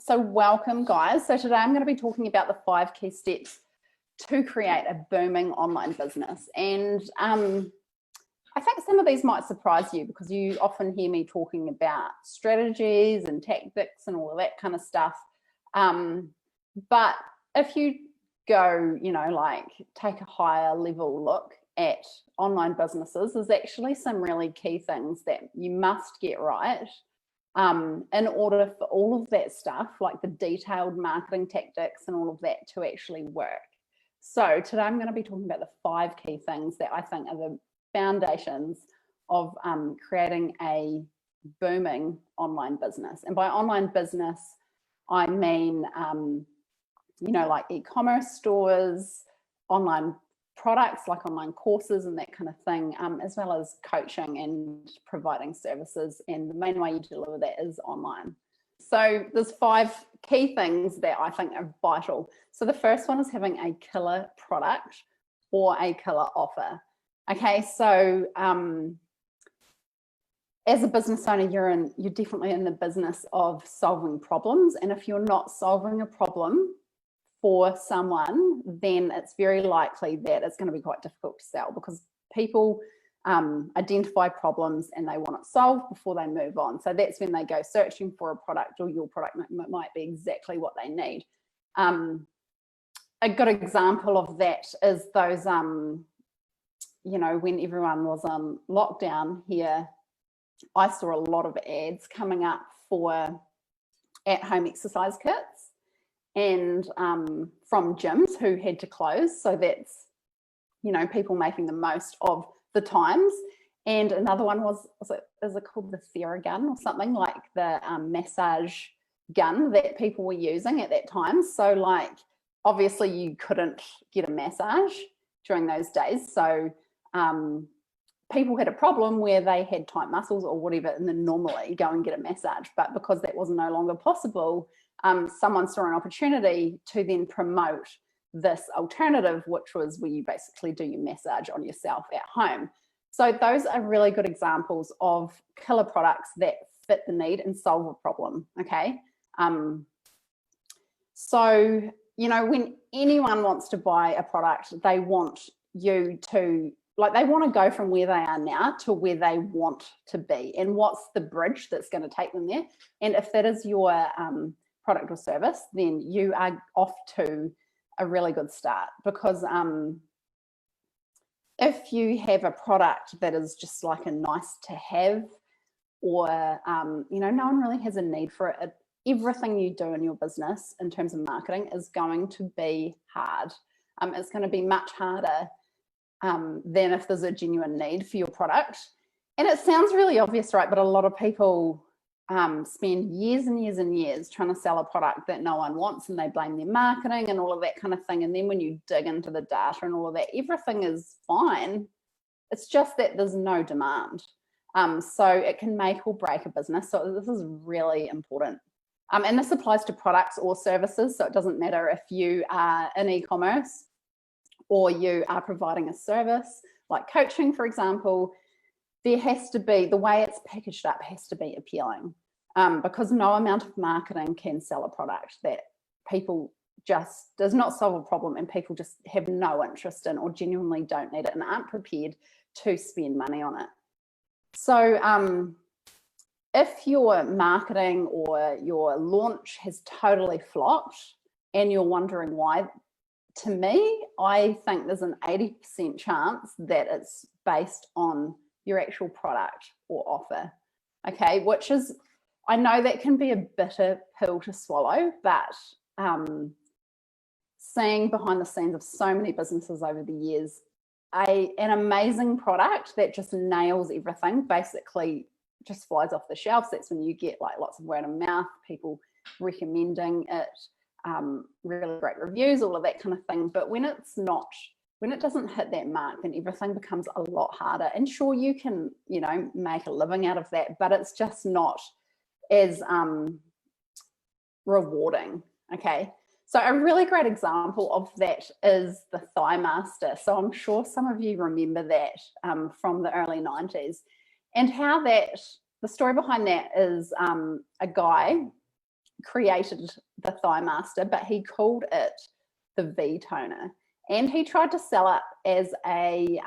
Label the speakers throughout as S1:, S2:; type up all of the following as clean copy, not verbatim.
S1: So welcome, guys. So today I'm going to be talking about the 5 key steps to create a booming online business. And I think some of these might surprise you because you often hear me talking about strategies and tactics and all of that kind of stuff. But if you go, like take a higher level look at online businesses, there's actually some really key things that you must get right in order for all of that stuff, like the detailed marketing tactics and all of that, to actually work. So today I'm going to be talking about the 5 key things that I think are the foundations of creating a booming online business. And by online business, I mean, like e-commerce stores, online products like online courses and that kind of thing, as well as coaching and providing services. And the main way you deliver that is online. So there's 5 key things that I think are vital. So the first one is having a killer product or a killer offer. Okay, so as a business owner, you're definitely in the business of solving problems. And if you're not solving a problem for someone, then it's very likely that it's going to be quite difficult to sell, because people identify problems and they want it solved before they move on. So that's when they go searching for a product, or your product might be exactly what they need. A good example of that is those, when everyone was on lockdown here, I saw a lot of ads coming up for at-home exercise kits, and from gyms who had to close. So that's, people making the most of the times. And another one is it called the Theragun or something, like the massage gun that people were using at that time. So like, obviously you couldn't get a massage during those days. So people had a problem where they had tight muscles or whatever, and then normally go and get a massage. But because that was no longer possible, someone saw an opportunity to then promote this alternative, which was where you basically do your massage on yourself at home. So those are really good examples of killer products that fit the need and solve a problem. Okay. So, when anyone wants to buy a product, they want you to, they want to go from where they are now to where they want to be. And what's the bridge that's going to take them there? And if that is your product or service, then you are off to a really good start. Because if you have a product that is just like a nice to have, or no one really has a need for it, everything you do in your business in terms of marketing is going to be hard. It's going to be much harder than if there's a genuine need for your product. And it sounds really obvious, right? But a lot of people spend years and years and years trying to sell a product that no one wants, and they blame their marketing and all of that kind of thing. And then when you dig into the data and all of that, everything is fine. It's just that there's no demand. So it can make or break a business. So this is really important. And this applies to products or services. So it doesn't matter if you are in e-commerce or you are providing a service like coaching, for example. There has to be, the way it's packaged up has to be appealing, because no amount of marketing can sell a product that people just does not solve a problem and people just have no interest in, or genuinely don't need it and aren't prepared to spend money on it. So if your marketing or your launch has totally flopped and you're wondering why, to me, I think there's an 80% chance that it's based on your actual product or offer. Okay, which is, I know that can be a bitter pill to swallow, but seeing behind the scenes of so many businesses over the years, an amazing product that just nails everything basically just flies off the shelves. That's when you get like lots of word of mouth, people recommending it, really great reviews, all of that kind of thing. But when it doesn't hit that mark, then everything becomes a lot harder. And sure, you can, make a living out of that, but it's just not as rewarding. Okay. So a really great example of that is the Thigh Master. So I'm sure some of you remember that from the early 90s, and how the story behind that is a guy created the Thigh Master, but he called it the V toner, and he tried to sell it as a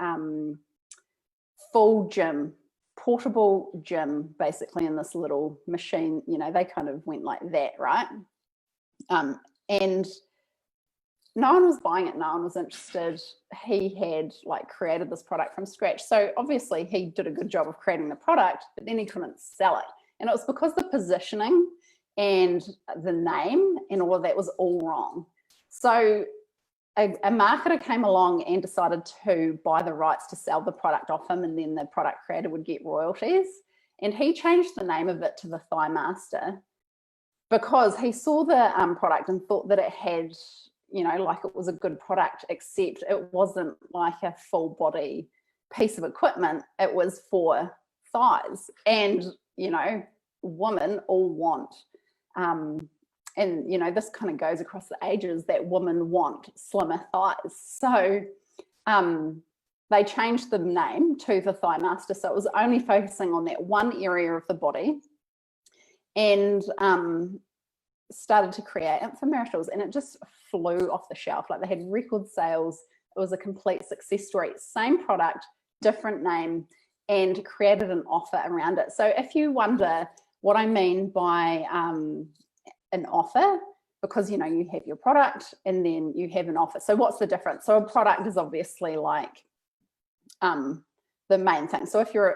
S1: full gym, portable gym, basically in this little machine. You know, they kind of went like that, right? And no one was buying it, no one was interested. He had like created this product from scratch. So obviously he did a good job of creating the product, but then he couldn't sell it. And it was because the positioning and the name and all of that was all wrong. So a marketer came along and decided to buy the rights to sell the product off him, and then the product creator would get royalties. And he changed the name of it to the Thigh Master because he saw the product and thought that it had, you know, like it was a good product, except it wasn't like a full body piece of equipment. It was for thighs. And, you know, women all want, and, you know, this kind of goes across the ages, that women want slimmer thighs. So they changed the name to the Thigh Master. So it was only focusing on that one area of the body, and started to create infomercials, and it just flew off the shelf. Like, they had record sales. It was a complete success story. Same product, different name, and created an offer around it. So if you wonder what I mean by an offer, because, you know, you have your product and then you have an offer. So what's the difference? So a product is obviously like the main thing. So if you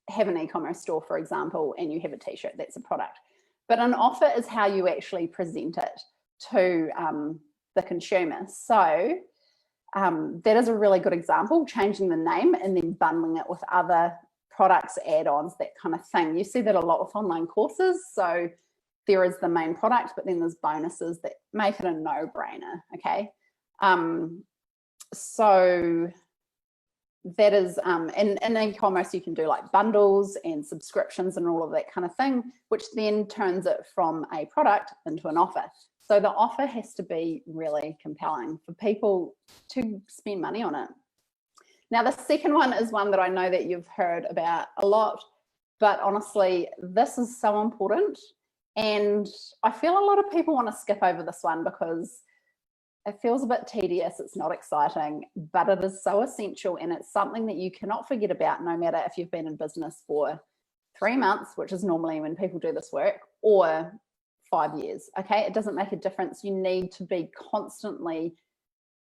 S1: have an e-commerce store, for example, and you have a t-shirt, that's a product. But an offer is how you actually present it to the consumer. So that is a really good example, changing the name and then bundling it with other products, add-ons, that kind of thing. You see that a lot with online courses. So there is the main product, but then there's bonuses that make it a no-brainer, okay? So that is, in e-commerce, you can do like bundles and subscriptions and all of that kind of thing, which then turns it from a product into an offer. So the offer has to be really compelling for people to spend money on it. Now, the second one is one that I know that you've heard about a lot, but honestly, this is so important. And I feel a lot of people want to skip over this one because it feels a bit tedious, it's not exciting, but it is so essential, and it's something that you cannot forget about, no matter if you've been in business for 3 months, which is normally when people do this work, or 5 years, okay? It doesn't make a difference. You need to be constantly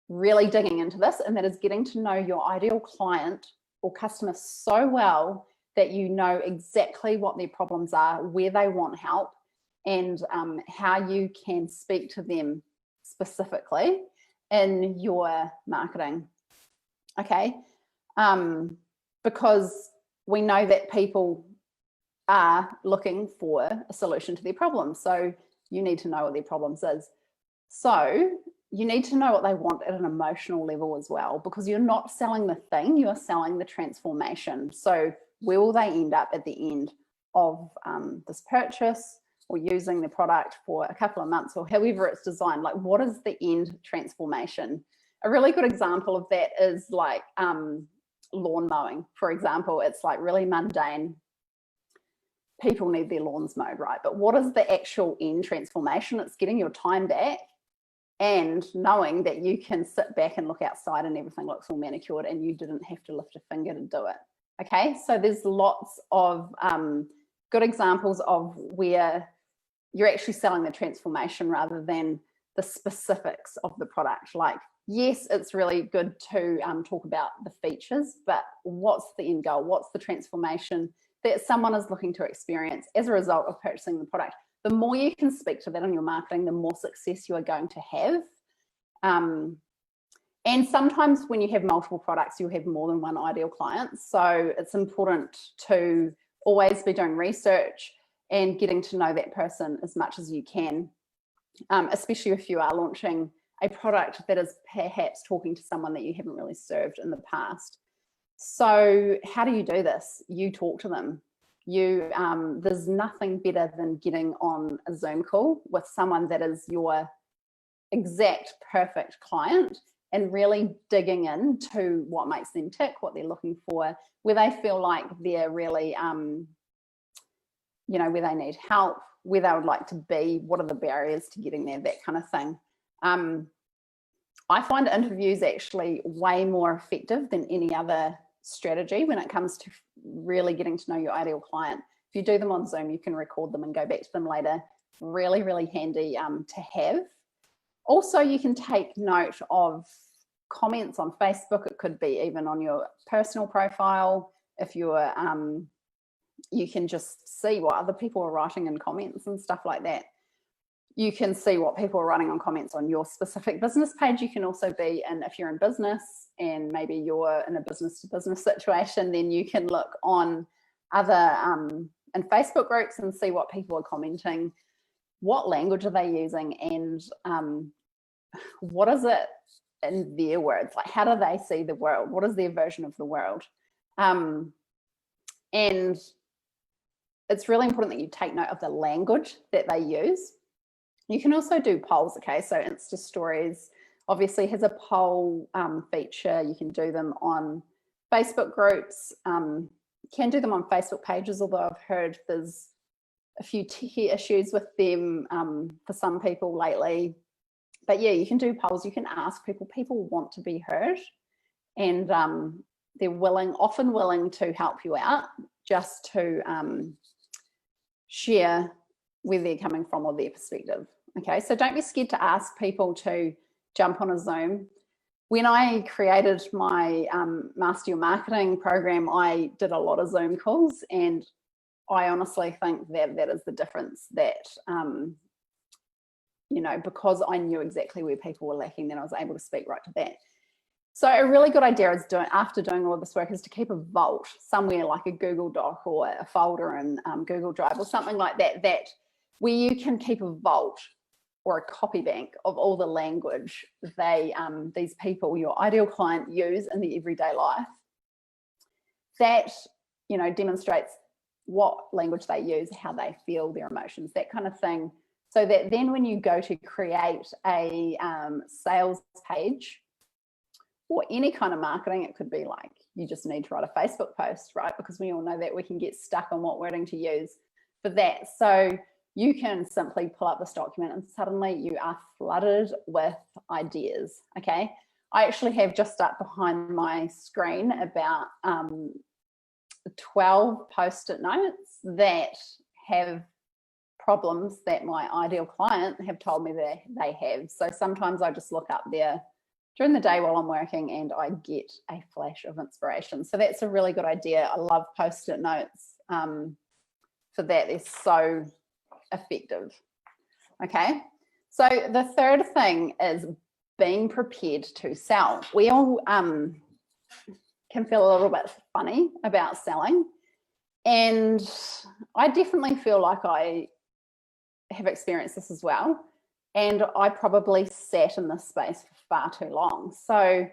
S1: really digging into this, and that is getting to know your ideal client or customer so well that you know exactly what their problems are, where they want help, and how you can speak to them specifically in your marketing, okay? Because we know that people are looking for a solution to their problems. So you need to know what their problems is. So you need to know what they want at an emotional level as well, because you're not selling the thing, you're selling the transformation. So where will they end up at the end of this purchase, or using the product for a couple of months, or however it's designed? Like, what is the end transformation? A really good example of that is like lawn mowing, for example. It's like really mundane. People need their lawns mowed, right? But what is the actual end transformation? It's getting your time back and knowing that you can sit back and look outside and everything looks all manicured and you didn't have to lift a finger to do it. Okay, so there's lots of good examples of where you're actually selling the transformation rather than the specifics of the product. Like, yes, it's really good to talk about the features, but what's the end goal? What's the transformation that someone is looking to experience as a result of purchasing the product? The more you can speak to that in your marketing, the more success you are going to have. And sometimes when you have multiple products, you'll have more than one ideal client. So it's important to always be doing research and getting to know that person as much as you can, especially if you are launching a product that is perhaps talking to someone that you haven't really served in the past. So how do you do this? You talk to them. There's nothing better than getting on a Zoom call with someone that is your exact perfect client and really digging into what makes them tick, what they're looking for, where they feel like they're really, where they need help, where they would like to be, what are the barriers to getting there, that kind of thing. I find interviews actually way more effective than any other strategy when it comes to really getting to know your ideal client. If you do them on Zoom, you can record them and go back to them later. Really, really handy to have. Also, you can take note of comments on Facebook. It could be even on your personal profile. If you're, you can just see what other people are writing in comments and stuff like that. You can see what people are writing on comments on your specific business page. You can also be in, if you're in business and maybe you're in a business to business situation, then you can look on other in Facebook groups and see what people are commenting, what language are they using, and what is it in their words, like how do they see the world, what is their version of the world. And it's really important that you take note of the language that they use. You can also do polls, okay? So Insta Stories obviously has a poll feature. You can do them on Facebook groups. You can do them on Facebook pages, although I've heard there's a few techie issues with them for some people lately. But yeah, you can do polls. You can ask people. People want to be heard, and they're often willing to help you out, just to share where they're coming from or their perspective. Okay, so don't be scared to ask people to jump on a Zoom. When I created my Master Your Marketing program, I did a lot of Zoom calls, and I honestly think that that is the difference, that, you know, because I knew exactly where people were lacking, then I was able to speak right to that. So a really good idea is, after doing all of this work, is to keep a vault somewhere, like a Google Doc or a folder in Google Drive or something like that, where you can keep a vault or a copy bank of all the language they, these people, your ideal client, use in their everyday life. That, you know, demonstrates what language they use, how they feel, their emotions, that kind of thing. So that then when you go to create a sales page or any kind of marketing, it could be like you just need to write a Facebook post, right? Because we all know that we can get stuck on what wording to use for that. So you can simply pull up this document and suddenly you are flooded with ideas, okay? I actually have just up behind my screen about 12 post-it notes that have problems that my ideal client have told me that they have. So sometimes I just look up there during the day while I'm working and I get a flash of inspiration. So that's a really good idea. I love post-it notes for that. They're so effective. Okay, so the third thing is being prepared to sell. We all can feel a little bit funny about selling, and I definitely feel like I have experienced this as well, and I probably sat in this space for far too long. So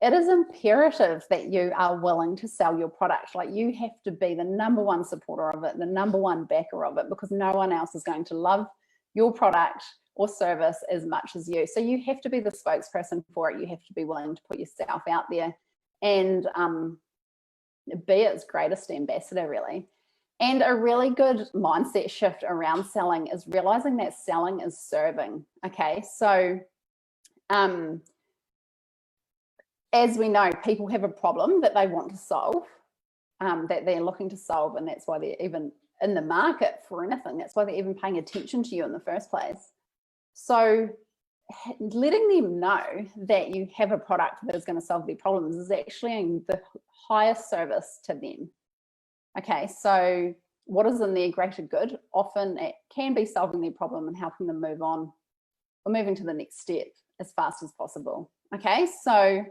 S1: it is imperative that you are willing to sell your product. Like, you have to be the #1 supporter of it, the #1 backer of it, because no one else is going to love your product or service as much as you. So you have to be the spokesperson for it. You have to be willing to put yourself out there and be its greatest ambassador, really. And a really good mindset shift around selling is realizing that selling is serving. Okay, so as we know, people have a problem that they want to solve, that they're looking to solve, and that's why they're even in the market for anything. That's why they're even paying attention to you in the first place. So letting them know that you have a product that is going to solve their problems is actually the highest service to them. Okay, so what is in their greater good? Often it can be solving their problem and helping them move on or moving to the next step as fast as possible. Okay, so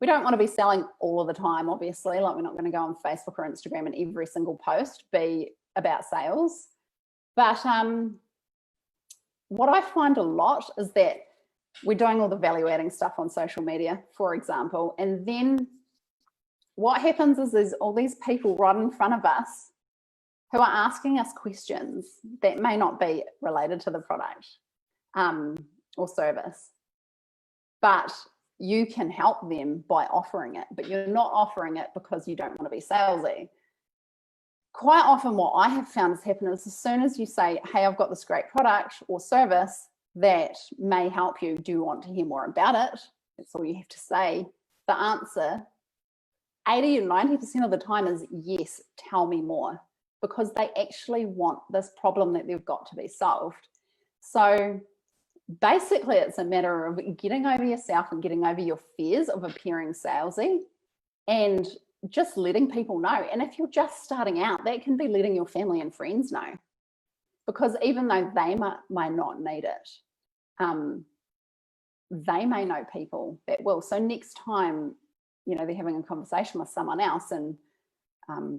S1: we don't want to be selling all of the time, obviously. Like, we're not going to go on Facebook or Instagram and every single post be about sales. But what I find a lot is that we're doing all the value adding stuff on social media, for example, and then what happens is there's all these people right in front of us who are asking us questions that may not be related to the product or service, but you can help them by offering it, but you're not offering it because you don't want to be salesy. quite often what I have found has happened is as soon as you say, hey, I've got this great product or service that may help you, do you want to hear more about it? That's all you have to say. The answer 80 or 90% of the time is yes, tell me more, because they actually want this problem that they've got to be solved. So basically it's a matter of getting over yourself and getting over your fears of appearing salesy and just letting people know. And if you're just starting out, that can be letting your family and friends know, because even though they might not need it, they may know people that will. So next time, you know, they're having a conversation with someone else and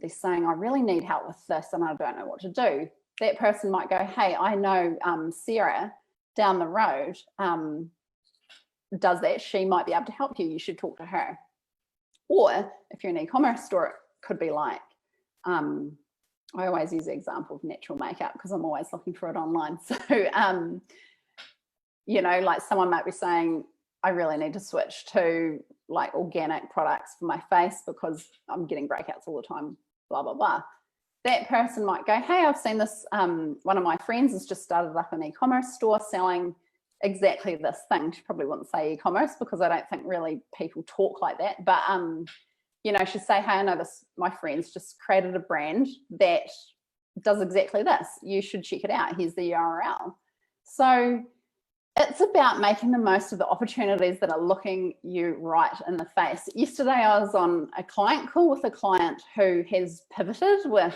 S1: they're saying, I really need help with this and I don't know what to do. That person might go, hey, I know Sarah down the road does that. She might be able to help you. You should talk to her. Or if you're an e-commerce store, it could be like, I always use the example of natural makeup because I'm always looking for it online. So, you know, like someone might be saying, I really need to switch to like organic products for my face because I'm getting breakouts all the time, blah, blah, blah. That person might go, hey, I've seen this, one of my friends has just started up an e-commerce store selling exactly this thing. She probably wouldn't say e-commerce because I don't think really people talk like that. But, you know, she'd say, hey, I know this, my friend's just created a brand that does exactly this. You should check it out. Here's the URL. So it's about making the most of the opportunities that are looking you right in the face. Yesterday, I was on a client call with a client who has pivoted with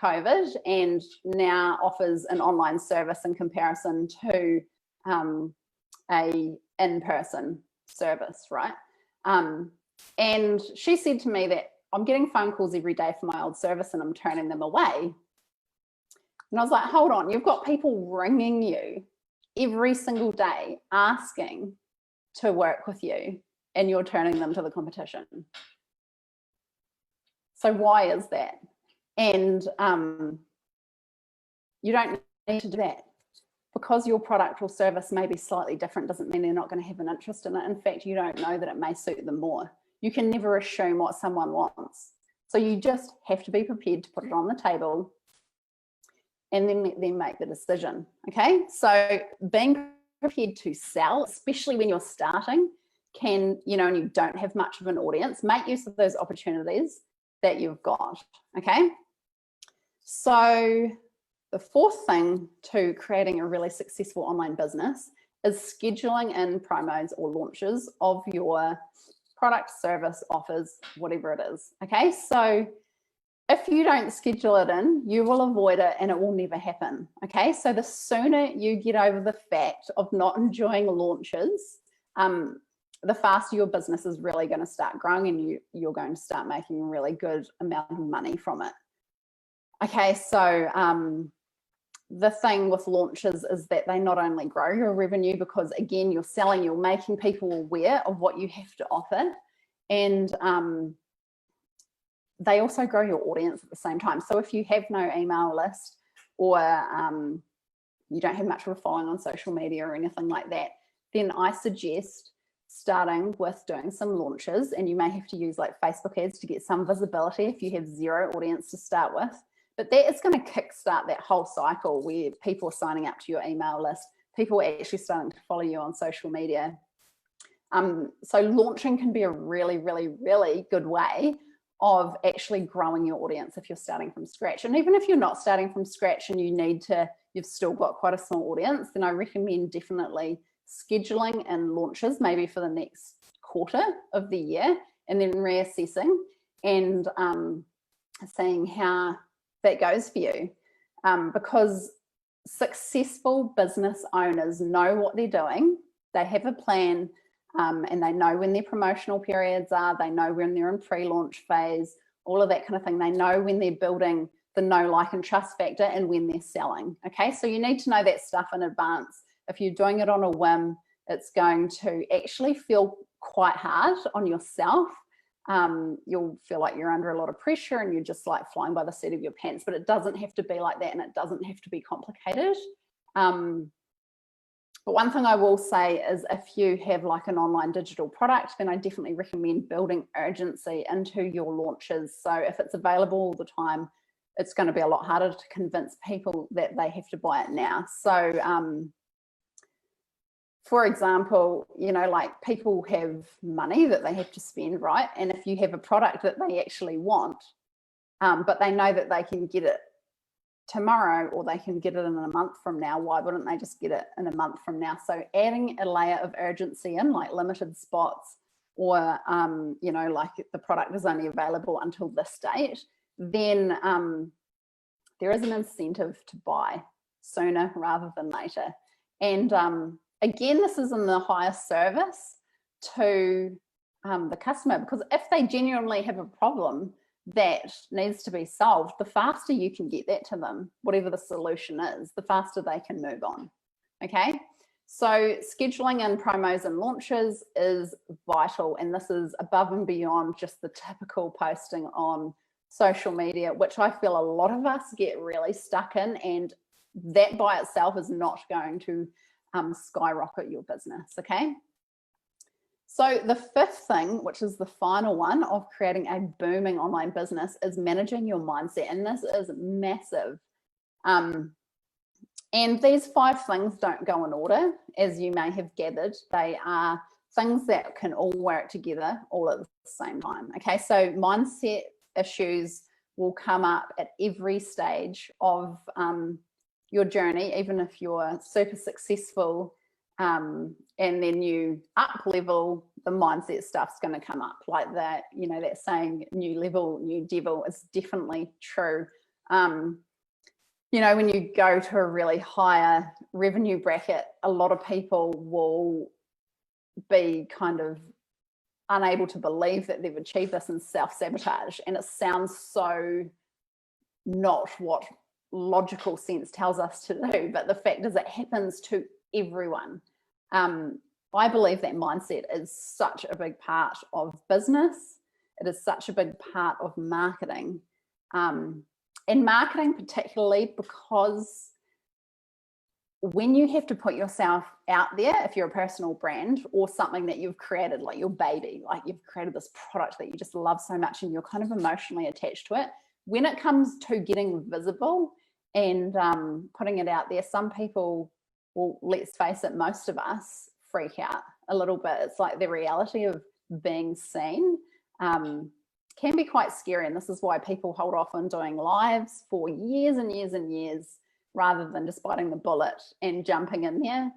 S1: COVID and now offers an online service in comparison to a in-person service, right? And she said to me that I'm getting phone calls every day for my old service and I'm turning them away. And I was like, hold on, you've got people ringing you every single day asking to work with you and you're turning them to the competition. So why is that? And you don't need to do that. Because your product or service may be slightly different doesn't mean they're not going to have an interest in it. In fact, you don't know that it may suit them more. You can never assume what someone wants. So you just have to be prepared to put it on the table and then let them make the decision, okay? So being prepared to sell, especially when you're starting, can, you know, and you don't have much of an audience, make use of those opportunities that you've got, okay? So the fourth thing to creating a really successful online business is scheduling in promos or launches of your product, service, offers, whatever it is, okay? So if you don't schedule it in, you will avoid it and it will never happen, okay? So the sooner you get over the fact of not enjoying launches, the faster your business is really going to start growing and you're going to start making a really good amount of money from it. Okay, so the thing with launches is that they not only grow your revenue because, again, you're selling, you're making people aware of what you have to offer, and they also grow your audience at the same time. So if you have no email list or you don't have much of a following on social media or anything like that, then I suggest starting with doing some launches, and you may have to use like Facebook ads to get some visibility if you have zero audience to start with. But that is going to kickstart that whole cycle where people are signing up to your email list, people are actually starting to follow you on social media. So launching can be a really, really, really good way of actually growing your audience if you're starting from scratch. And even if you're not starting from scratch and you've still got quite a small audience, then I recommend definitely scheduling and launches maybe for the next quarter of the year and then reassessing and seeing how that goes for you, because successful business owners know what they're doing. They have a plan, and they know when their promotional periods are. They know when they're in pre-launch phase, all of that kind of thing. They know when they're building the know, like, and trust factor and when they're selling. Okay, so you need to know that stuff in advance. If you're doing it on a whim, it's going to actually feel quite hard on yourself. You'll feel like you're under a lot of pressure and you're just like flying by the seat of your pants, but it doesn't have to be like that and it doesn't have to be complicated. But one thing I will say is if you have like an online digital product, then I definitely recommend building urgency into your launches. So if it's available all the time, it's going to be a lot harder to convince people that they have to buy it now. So for example, you know, like people have money that they have to spend, right? And if you have a product that they actually want, but they know that they can get it tomorrow or they can get it in a month from now, why wouldn't they just get it in a month from now? So adding a layer of urgency in, like limited spots, or you know, like the product is only available until this date, then there is an incentive to buy sooner rather than later. And again, this is in the highest service to the customer, because if they genuinely have a problem that needs to be solved, the faster you can get that to them, whatever the solution is, the faster they can move on. Okay, so scheduling in promos and launches is vital, and this is above and beyond just the typical posting on social media, which I feel a lot of us get really stuck in, and that by itself is not going to skyrocket your business. Okay, so the fifth thing, which is the final one of creating a booming online business, is managing your mindset. And this is massive. And these 5 things don't go in order, as you may have gathered. They are things that can all work together all at the same time. Okay, so mindset issues will come up at every stage of your journey, even if you're super successful. And then you up level, the mindset stuff's going to come up, like that, you know, that saying, new level, new devil, is definitely true. You know, when you go to a really higher revenue bracket, a lot of people will be kind of unable to believe that they've achieved this and self-sabotage. And it sounds so not what logical sense tells us to do, but the fact is it happens to everyone. I believe that mindset is such a big part of business. It is such a big part of marketing, and marketing particularly, because when you have to put yourself out there, if you're a personal brand or something that you've created, like your baby, like you've created this product that you just love so much and you're kind of emotionally attached to it, when it comes to getting visible and putting it out there, some people, well, let's face it, most of us freak out a little bit. It's like the reality of being seen can be quite scary. And this is why people hold off on doing lives for years and years and years, rather than just biting the bullet and jumping in there.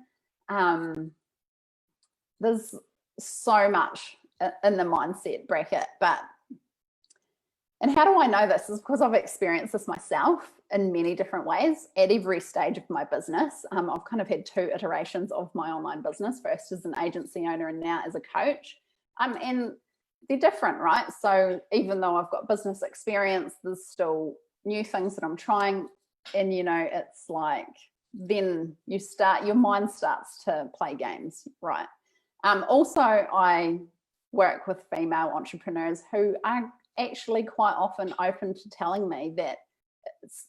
S1: There's so much in the mindset bracket, and how do I know this? Is because I've experienced this myself in many different ways at every stage of my business. I've kind of had 2 iterations of my online business, first as an agency owner and now as a coach. And they're different, right? So even though I've got business experience, there's still new things that I'm trying. And, you know, it's like, then your mind starts to play games, right? Also, I work with female entrepreneurs who are actually quite often open to telling me that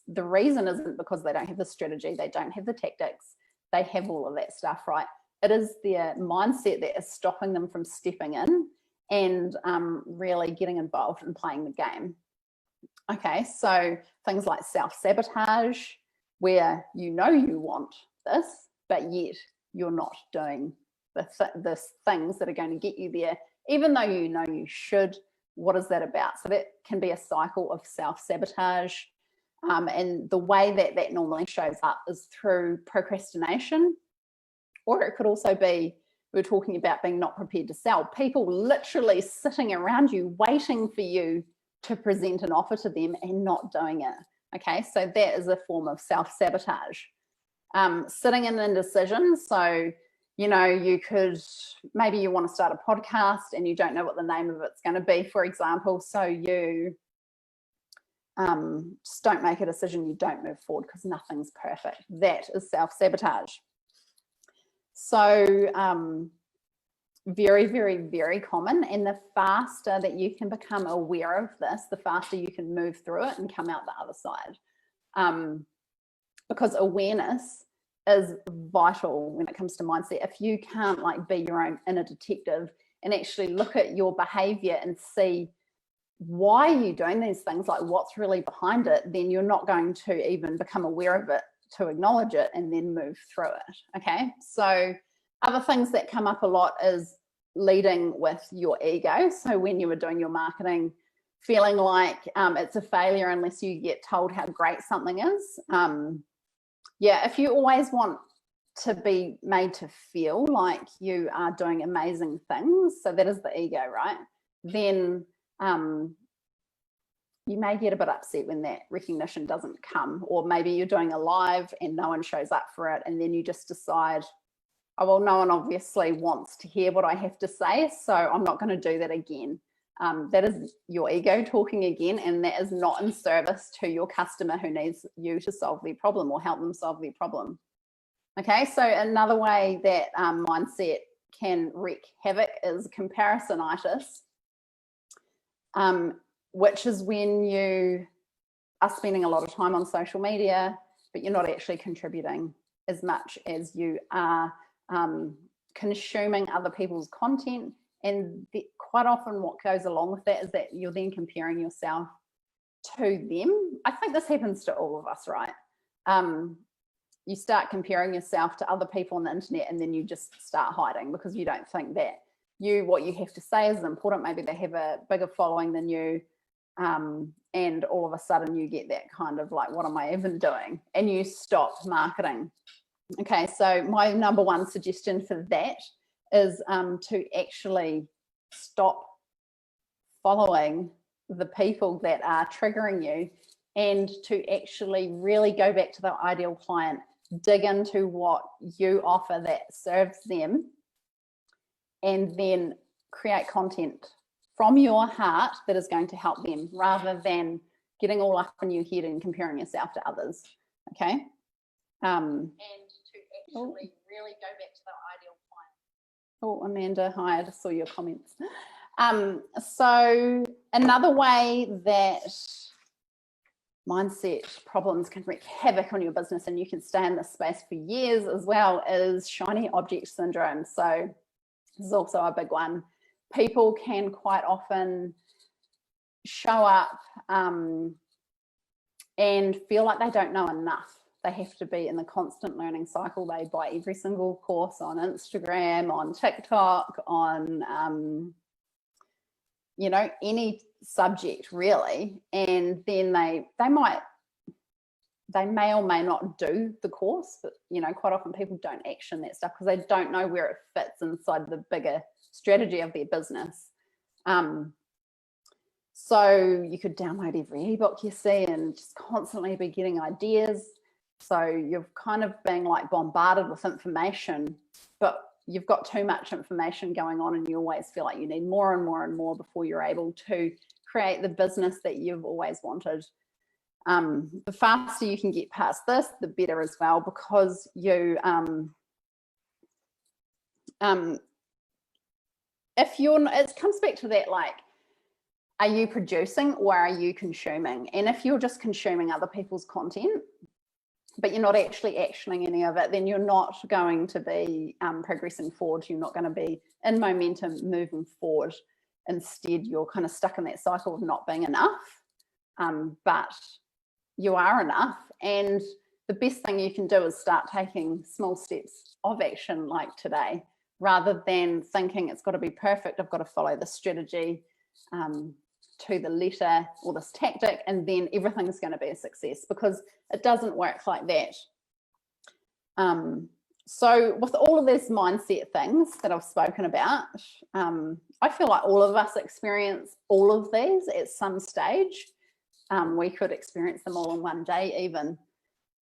S1: the reason isn't because they don't have the strategy, they don't have the tactics, they have all of that stuff, right? It is their mindset that is stopping them from stepping in and really getting involved and playing the game. Okay, so things like self-sabotage, where you know you want this, but yet you're not doing the things that are going to get you there, even though you know you should. What is that about? So that can be a cycle of self-sabotage. And the way that that normally shows up is through procrastination, or it could also be, we're talking about being not prepared to sell. People literally sitting around you, waiting for you to present an offer to them and not doing it. Okay, so that is a form of self-sabotage. Sitting in indecision. So, you know, maybe you want to start a podcast and you don't know what the name of it's going to be, for example. So you just don't make a decision, you don't move forward because nothing's perfect. That is self-sabotage. So very, very, very common. And the faster that you can become aware of this, the faster you can move through it and come out the other side. Because awareness is vital when it comes to mindset. If you can't like be your own inner detective and actually look at your behavior and see why are you doing these things, like what's really behind it, then you're not going to even become aware of it to acknowledge it and then move through it. Okay, so other things that come up a lot is leading with your ego. So when you were doing your marketing, feeling like it's a failure unless you get told how great something is. Yeah, if you always want to be made to feel like you are doing amazing things, so that is the ego, right? Then you may get a bit upset when that recognition doesn't come, or maybe you're doing a live and no one shows up for it, and then you just decide, oh, well, no one obviously wants to hear what I have to say, so I'm not going to do that again. That is your ego talking again, and that is not in service to your customer who needs you to solve their problem or help them solve their problem. Okay, so another way that mindset can wreak havoc is comparisonitis, which is when you are spending a lot of time on social media, but you're not actually contributing as much as you are consuming other people's content. And quite often what goes along with that is that you're then comparing yourself to them. I think this happens to all of us, right? You start comparing yourself to other people on the internet, and then you just start hiding because you don't think that what you have to say is important. Maybe they have a bigger following than you, and all of a sudden you get that kind of like, what am I even doing? And you stop marketing. Okay, so my number one suggestion for that is to actually stop following the people that are triggering you, and to actually really go back to the ideal client, dig into what you offer that serves them, and then create content from your heart that is going to help them, rather than getting all up in your head and comparing yourself to others. Okay. And to actually really go back to the ideal client. Oh, Amanda, hi, I just saw your comments. So another way that mindset problems can wreak havoc on your business, and you can stay in this space for years as well, is shiny object syndrome. So this is also a big one. People can quite often show up and feel like they don't know enough. They have to be in the constant learning cycle. They buy every single course on Instagram, on TikTok, on you know, any subject really, and then they may or may not do the course, but you know, quite often people don't action that stuff because they don't know where it fits inside the bigger strategy of their business. So you could download every ebook you see and just constantly be getting ideas. So you're kind of being like bombarded with information, but you've got too much information going on, and you always feel like you need more and more and more before you're able to create the business that you've always wanted. The faster you can get past this, the better as well, because you if you're, it comes back to that, like, are you producing or are you consuming? And if you're just consuming other people's content, but you're not actually actioning any of it, then you're not going to be progressing forward. You're not going to be in momentum moving forward. Instead, you're kind of stuck in that cycle of not being enough, but you are enough. And the best thing you can do is start taking small steps of action like today, rather than thinking it's got to be perfect. I've got to follow this strategy to the letter, or this tactic, and then everything's going to be a success, because it doesn't work like that. So with all of these mindset things that I've spoken about, I feel like all of us experience all of these at some stage. We could experience them all in one day even.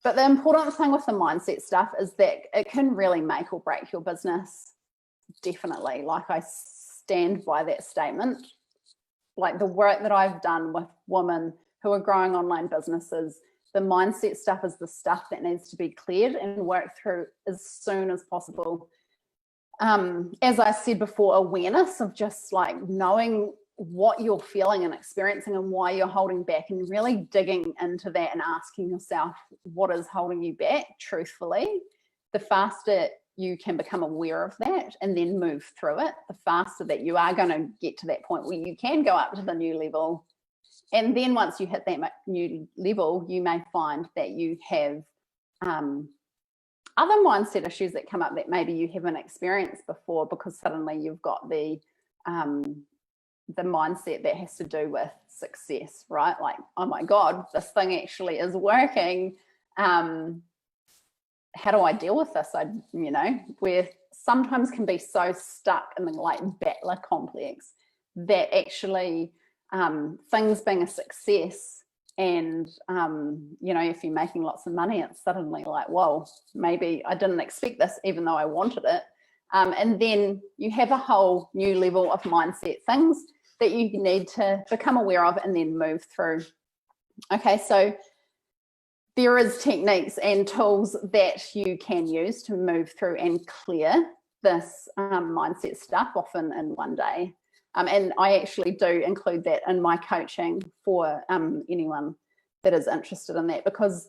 S1: But the important thing with the mindset stuff is that it can really make or break your business. Definitely. Like, I stand by that statement. Like, the work that I've done with women who are growing online businesses, the mindset stuff is the stuff that needs to be cleared and worked through as soon as possible. As I said before, awareness of just like knowing what you're feeling and experiencing and why you're holding back, and really digging into that and asking yourself what is holding you back truthfully. The faster you can become aware of that and then move through it, the faster that you are going to get to that point where you can go up to the new level. And then once you hit that new level, you may find that you have other mindset issues that come up that maybe you haven't experienced before, because suddenly you've got the mindset that has to do with success, right? Like, oh my God, this thing actually is working. How do I deal with this? Where sometimes can be so stuck in the like battler complex that actually things being a success and, if you're making lots of money, it's suddenly like, whoa, maybe I didn't expect this, even though I wanted it. And then you have a whole new level of mindset things that you need to become aware of and then move through. Okay, so there is techniques and tools that you can use to move through and clear this mindset stuff, often in one day. And I actually do include that in my coaching for anyone that is interested in that, because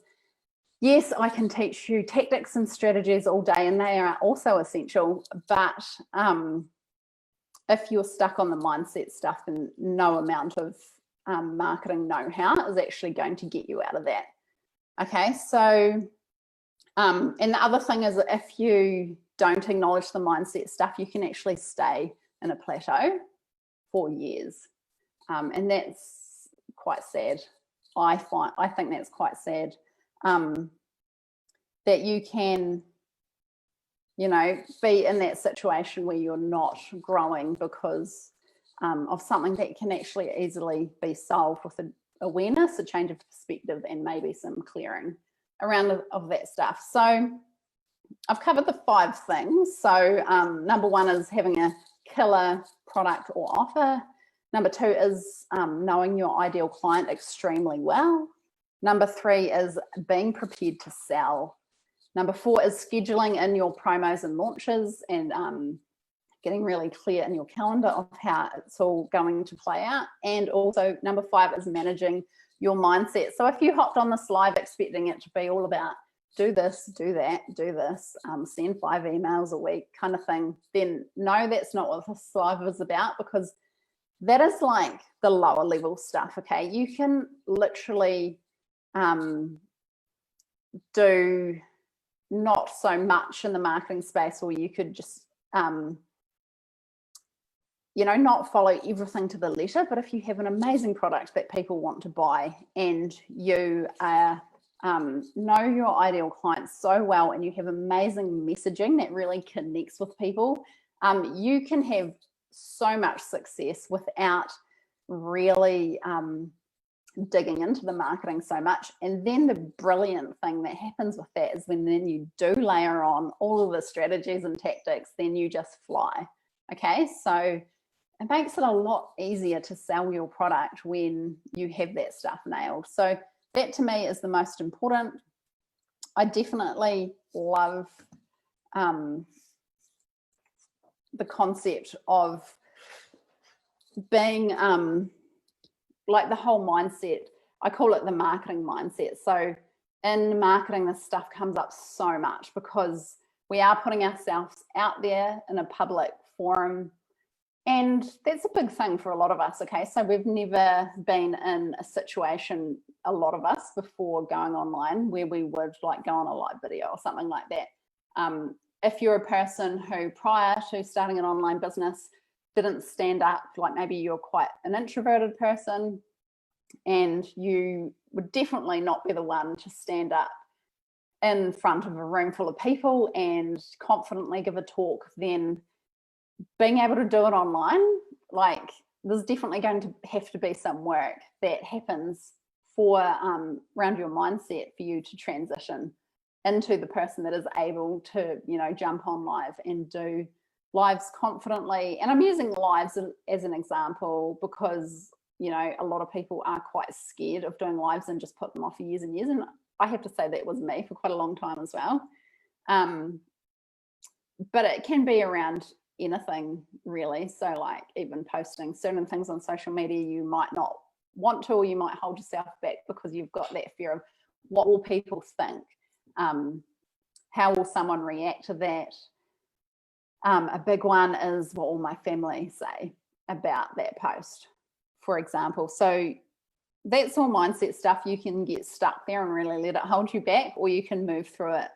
S1: yes, I can teach you tactics and strategies all day, and they are also essential. But if you're stuck on the mindset stuff, then no amount of marketing know-how is actually going to get you out of that. Okay, so, and the other thing is that if you don't acknowledge the mindset stuff, you can actually stay in a plateau for years. And that's quite sad. I think that's quite sad, that you can, be in that situation where you're not growing because of something that can actually easily be solved with awareness, a change of perspective, and maybe some clearing around of that stuff. So I've covered the 5 things. So number 1 is having a killer product or offer. Number 2 is knowing your ideal client extremely well. Number 3 is being prepared to sell. Number 4 is scheduling in your promos and launches and getting really clear in your calendar of how it's all going to play out. And also number 5 is managing your mindset. So if you hopped on this live expecting it to be all about do this, do that, do this, send 5 emails a week kind of thing, then no, that's not what this live is about, because that is like the lower level stuff. Okay, you can literally do not so much in the marketing space, or you could just not follow everything to the letter. But if you have an amazing product that people want to buy, and you know your ideal client so well, and you have amazing messaging that really connects with people, you can have so much success without really digging into the marketing so much. And then the brilliant thing that happens with that is when then you do layer on all of the strategies and tactics, then you just fly. Okay, so it makes it a lot easier to sell your product when you have that stuff nailed. So that to me is the most important. I definitely love the concept of being like the whole mindset. I call it the marketing mindset. So in marketing, this stuff comes up so much because we are putting ourselves out there in a public forum. And that's a big thing for a lot of us, okay? So we've never been in a situation, a lot of us, before going online where we would like go on a live video or something like that. If you're a person who prior to starting an online business didn't stand up, like maybe you're quite an introverted person and you would definitely not be the one to stand up in front of a room full of people and confidently give a talk, then being able to do it online, like there's definitely going to have to be some work that happens for around your mindset for you to transition into the person that is able to, jump on live and do lives confidently. And I'm using lives as an example because, a lot of people are quite scared of doing lives and just put them off for years and years. And I have to say that was me for quite a long time as well. But it can be around anything really. So like even posting certain things on social media you might not want to, or you might hold yourself back because you've got that fear of what will people think, how will someone react to that, A big one is what will my family say about that post, for example. So that's all mindset stuff. You can get stuck there and really let it hold you back, or you can move through it,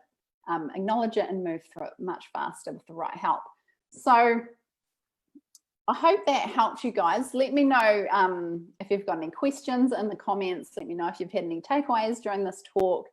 S1: acknowledge it and move through it much faster with the right help. So I hope that helped you guys. Let me know if you've got any questions in the comments. Let me know if you've had any takeaways during this talk.